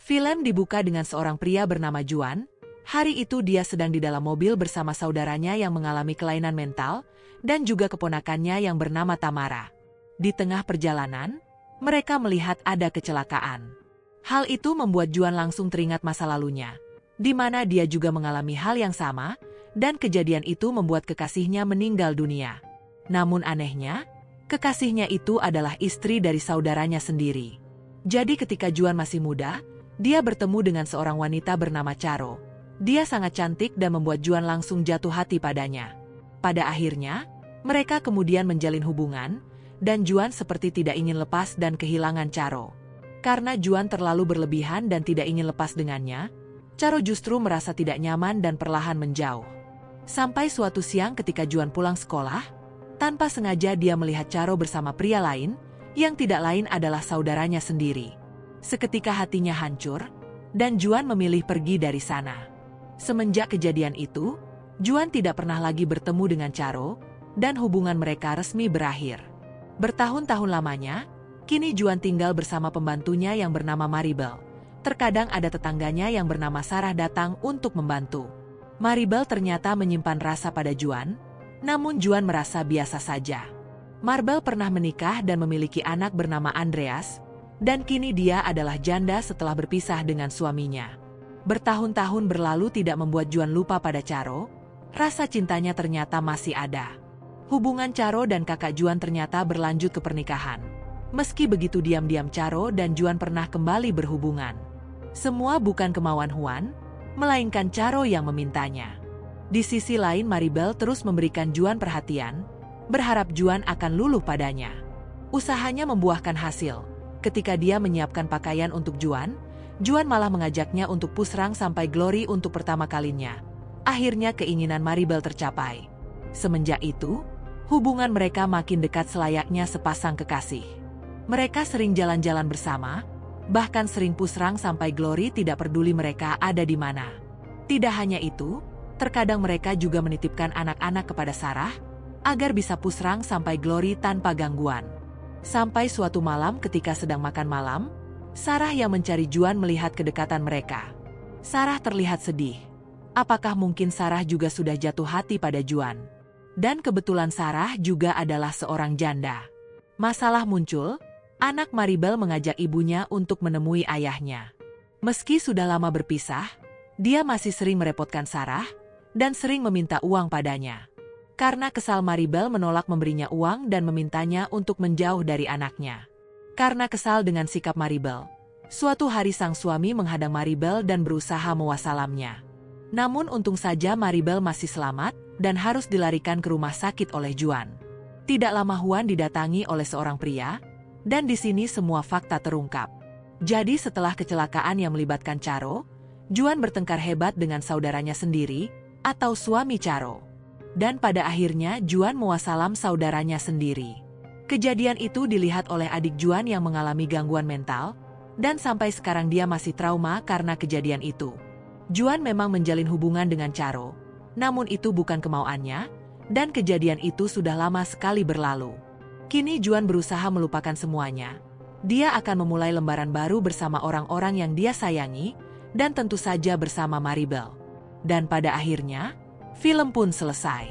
Film dibuka dengan seorang pria bernama Juan. Hari itu dia sedang di dalam mobil bersama saudaranya yang mengalami kelainan mental dan juga keponakannya yang bernama Tamara. Di tengah perjalanan, mereka melihat ada kecelakaan. Hal itu membuat Juan langsung teringat masa lalunya, di mana dia juga mengalami hal yang sama, dan kejadian itu membuat kekasihnya meninggal dunia. Namun anehnya, kekasihnya itu adalah istri dari saudaranya sendiri. Jadi ketika Juan masih muda, dia bertemu dengan seorang wanita bernama Charo. Dia sangat cantik dan membuat Juan langsung jatuh hati padanya. Pada akhirnya, mereka kemudian menjalin hubungan, dan Juan seperti tidak ingin lepas dan kehilangan Charo. Karena Juan terlalu berlebihan dan tidak ingin lepas dengannya, Charo justru merasa tidak nyaman dan perlahan menjauh. Sampai suatu siang ketika Juan pulang sekolah, tanpa sengaja dia melihat Charo bersama pria lain, yang tidak lain adalah saudaranya sendiri. Seketika hatinya hancur, dan Juan memilih pergi dari sana. Semenjak kejadian itu, Juan tidak pernah lagi bertemu dengan Charo, dan hubungan mereka resmi berakhir. Bertahun-tahun lamanya, kini Juan tinggal bersama pembantunya yang bernama Maribel. Terkadang ada tetangganya yang bernama Sarah datang untuk membantu. Maribel ternyata menyimpan rasa pada Juan, namun Juan merasa biasa saja. Maribel pernah menikah dan memiliki anak bernama Andreas, dan kini dia adalah janda setelah berpisah dengan suaminya. Bertahun-tahun berlalu tidak membuat Juan lupa pada Charo, rasa cintanya ternyata masih ada. Hubungan Charo dan kakak Juan ternyata berlanjut ke pernikahan. Meski begitu diam-diam Charo dan Juan pernah kembali berhubungan. Semua bukan kemauan Juan, melainkan Charo yang memintanya. Di sisi lain Maribel terus memberikan Juan perhatian, berharap Juan akan luluh padanya. Usahanya membuahkan hasil. Ketika dia menyiapkan pakaian untuk Juan, Juan malah mengajaknya untuk pusrang sampai Glory untuk pertama kalinya. Akhirnya keinginan Maribel tercapai. Semenjak itu, hubungan mereka makin dekat selayaknya sepasang kekasih. Mereka sering jalan-jalan bersama, bahkan sering pusrang sampai Glory tidak peduli mereka ada di mana. Tidak hanya itu, terkadang mereka juga menitipkan anak-anak kepada Sarah, agar bisa pusrang sampai Glory tanpa gangguan. Sampai suatu malam ketika sedang makan malam, Sarah yang mencari Juan melihat kedekatan mereka. Sarah terlihat sedih. Apakah mungkin Sarah juga sudah jatuh hati pada Juan? Dan kebetulan Sarah juga adalah seorang janda. Masalah muncul, anak Maribel mengajak ibunya untuk menemui ayahnya. Meski sudah lama berpisah, dia masih sering merepotkan Sarah, dan sering meminta uang padanya. Karena kesal Maribel menolak memberinya uang dan memintanya untuk menjauh dari anaknya. Karena kesal dengan sikap Maribel, suatu hari sang suami menghadang Maribel dan berusaha mewasalamnya. Namun untung saja Maribel masih selamat dan harus dilarikan ke rumah sakit oleh Juan. Tidak lama Juan didatangi oleh seorang pria, dan di sini semua fakta terungkap. Jadi setelah kecelakaan yang melibatkan Charo, Juan bertengkar hebat dengan saudaranya sendiri, atau suami Charo. Dan pada akhirnya Juan mewasalam saudaranya sendiri. Kejadian itu dilihat oleh adik Juan yang mengalami gangguan mental, dan sampai sekarang dia masih trauma karena kejadian itu. Juan memang menjalin hubungan dengan Charo, namun itu bukan kemauannya, dan kejadian itu sudah lama sekali berlalu. Kini Juan berusaha melupakan semuanya. Dia akan memulai lembaran baru bersama orang-orang yang dia sayangi, dan tentu saja bersama Maribel. Dan pada akhirnya, film pun selesai.